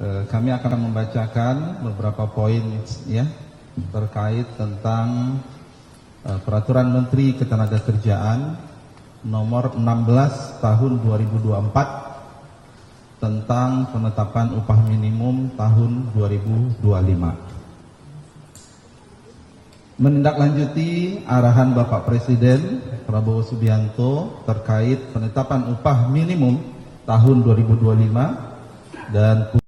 Kami akan membacakan beberapa poin ya terkait tentang Peraturan Menteri Ketenagakerjaan nomor 16 tahun 2024 tentang penetapan upah minimum tahun 2025. Menindaklanjuti arahan Bapak Presiden Prabowo Subianto terkait penetapan upah minimum tahun 2025 dan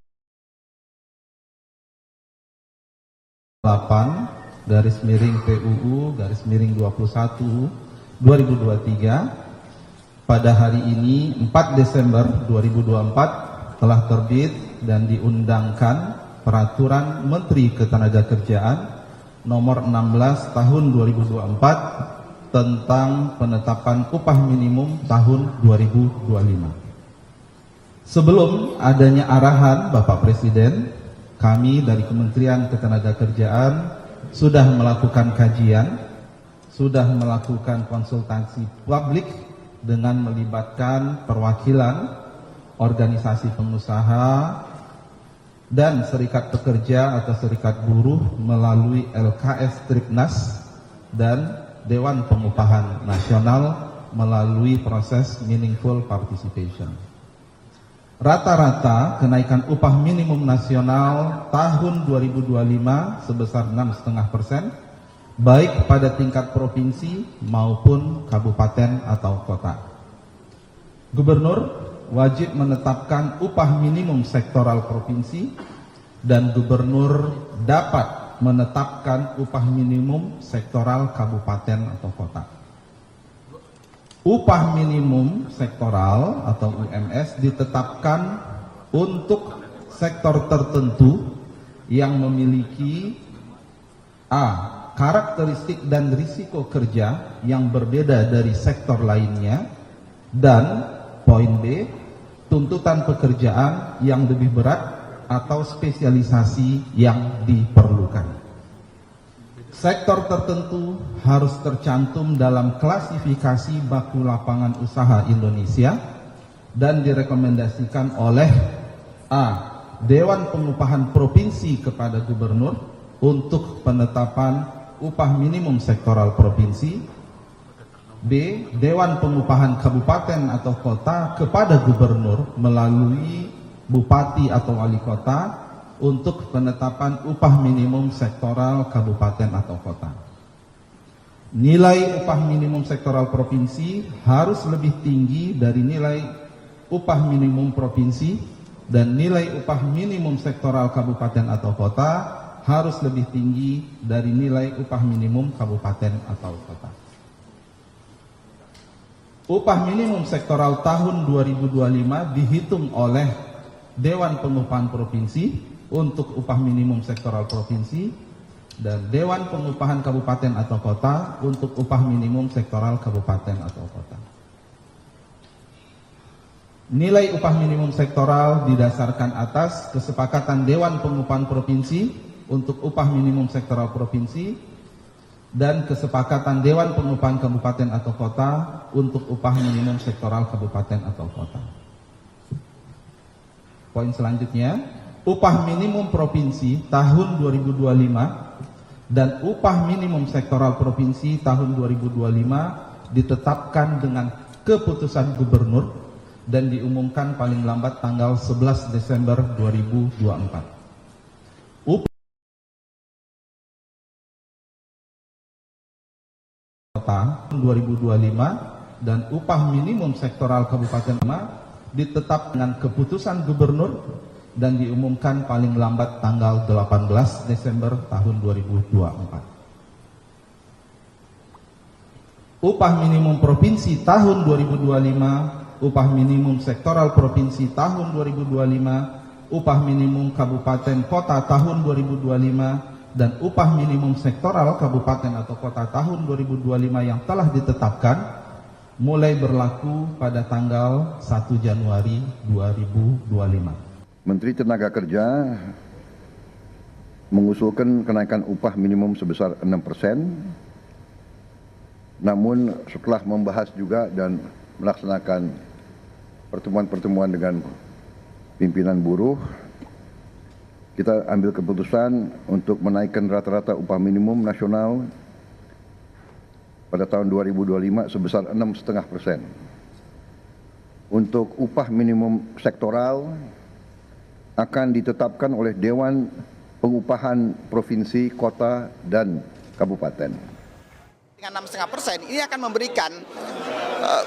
8/PUU/21/2023 pada hari ini 4 Desember 2024 telah terbit dan diundangkan Peraturan Menteri Ketenagakerjaan nomor 16 tahun 2024 tentang penetapan upah minimum tahun 2025. Sebelum adanya arahan Bapak Presiden, kami dari Kementerian Ketenagakerjaan sudah melakukan kajian, sudah melakukan konsultasi publik dengan melibatkan perwakilan organisasi pengusaha dan serikat pekerja atau serikat buruh melalui LKS Tripnas dan Dewan Pengupahan Nasional melalui proses meaningful participation. Rata-rata kenaikan upah minimum nasional tahun 2025 sebesar 6,5%, baik pada tingkat provinsi maupun kabupaten atau kota. Gubernur wajib menetapkan upah minimum sektoral provinsi dan gubernur dapat menetapkan upah minimum sektoral kabupaten atau kota. Upah minimum sektoral atau UMS ditetapkan untuk sektor tertentu yang memiliki karakteristik dan risiko kerja yang berbeda dari sektor lainnya, dan poin B, tuntutan pekerjaan yang lebih berat atau spesialisasi yang diperlukan. Sektor tertentu harus tercantum dalam klasifikasi baku lapangan usaha Indonesia dan direkomendasikan oleh Dewan Pengupahan Provinsi kepada Gubernur untuk penetapan upah minimum sektoral provinsi, B. Dewan Pengupahan Kabupaten atau Kota kepada Gubernur melalui Bupati atau Wali Kota untuk penetapan upah minimum sektoral kabupaten atau kota. Nilai upah minimum sektoral provinsi harus lebih tinggi dari nilai upah minimum provinsi, dan nilai upah minimum sektoral kabupaten atau kota harus lebih tinggi dari nilai upah minimum kabupaten atau kota. Upah minimum sektoral tahun 2025 dihitung oleh Dewan Pengupahan Provinsi untuk upah minimum sektoral provinsi dan Dewan Pengupahan Kabupaten atau Kota untuk upah minimum sektoral kabupaten atau kota. Nilai upah minimum sektoral didasarkan atas kesepakatan Dewan Pengupahan Provinsi untuk upah minimum sektoral provinsi dan kesepakatan Dewan Pengupahan Kabupaten atau Kota untuk upah minimum sektoral kabupaten atau kota. Poin selanjutnya, upah minimum provinsi tahun 2025 dan upah minimum sektoral provinsi tahun 2025 ditetapkan dengan keputusan gubernur dan diumumkan paling lambat tanggal 11 Desember 2024. Upah kota 2025 dan upah minimum sektoral kabupaten ditetap dengan keputusan gubernur dan diumumkan paling lambat tanggal 18 Desember tahun 2024. Upah minimum provinsi tahun 2025, upah minimum sektoral provinsi tahun 2025, upah minimum kabupaten kota tahun 2025, dan upah minimum sektoral kabupaten atau kota tahun 2025 yang telah ditetapkan mulai berlaku pada tanggal 1 Januari 2025. Menteri Tenaga Kerja mengusulkan kenaikan upah minimum sebesar 6%, namun setelah membahas juga dan melaksanakan pertemuan-pertemuan dengan pimpinan buruh, kita ambil keputusan untuk menaikkan rata-rata upah minimum nasional pada tahun 2025 sebesar 6,5%. Untuk upah minimum sektoral akan ditetapkan oleh Dewan Pengupahan Provinsi, Kota, dan Kabupaten. Dengan 6,5% ini akan memberikan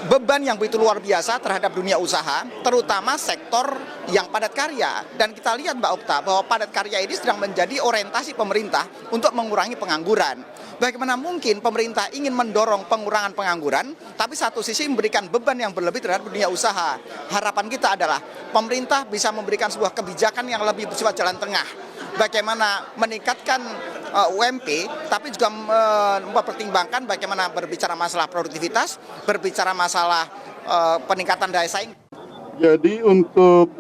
beban yang begitu luar biasa terhadap dunia usaha, terutama sektor yang padat karya. Dan kita lihat Mbak Okta bahwa padat karya ini sedang menjadi orientasi pemerintah untuk mengurangi pengangguran. Bagaimana mungkin pemerintah ingin mendorong pengurangan pengangguran, tapi satu sisi memberikan beban yang berlebih terhadap dunia usaha. Harapan kita adalah pemerintah bisa memberikan sebuah kebijakan yang lebih bersifat jalan tengah. Bagaimana meningkatkan UMP, tapi juga mempertimbangkan bagaimana berbicara masalah produktivitas, berbicara masalah peningkatan daya saing. Jadi untuk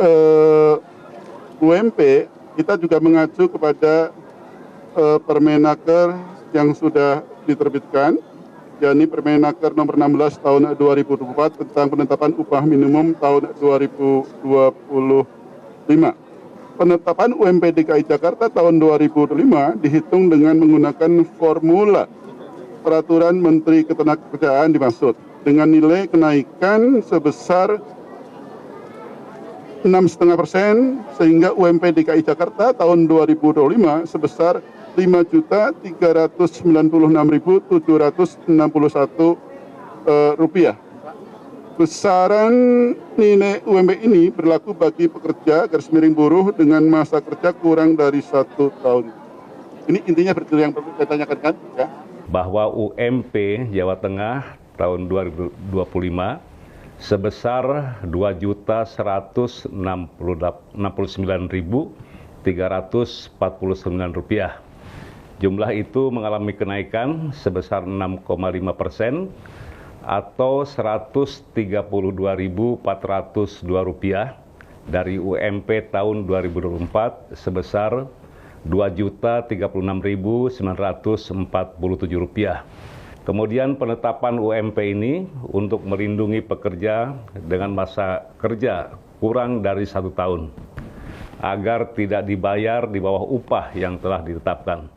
UMP, kita juga mengacu kepada Permenaker yang sudah diterbitkan, yakni Permenaker nomor 16 tahun 2024 tentang penetapan upah minimum tahun 2025. Penetapan UMP DKI Jakarta tahun 2025 dihitung dengan menggunakan formula Peraturan Menteri Ketenagakerjaan dimaksud dengan nilai kenaikan sebesar 6,5% sehingga UMP DKI Jakarta tahun 2025 sebesar Rp5.396.761. Besaran nilai UMP ini berlaku bagi pekerja garis miring buruh dengan masa kerja kurang dari 1 tahun. Ini intinya betul yang perlu saya tanyakan kan? Ya. Bahwa UMP Jawa Tengah tahun 2025 sebesar Rp2.169.349. Jumlah itu mengalami kenaikan sebesar 6,5%. Atau Rp132.402 dari UMP tahun 2024 sebesar Rp2.036.947. Kemudian penetapan UMP ini untuk melindungi pekerja dengan masa kerja kurang dari 1 tahun agar tidak dibayar di bawah upah yang telah ditetapkan.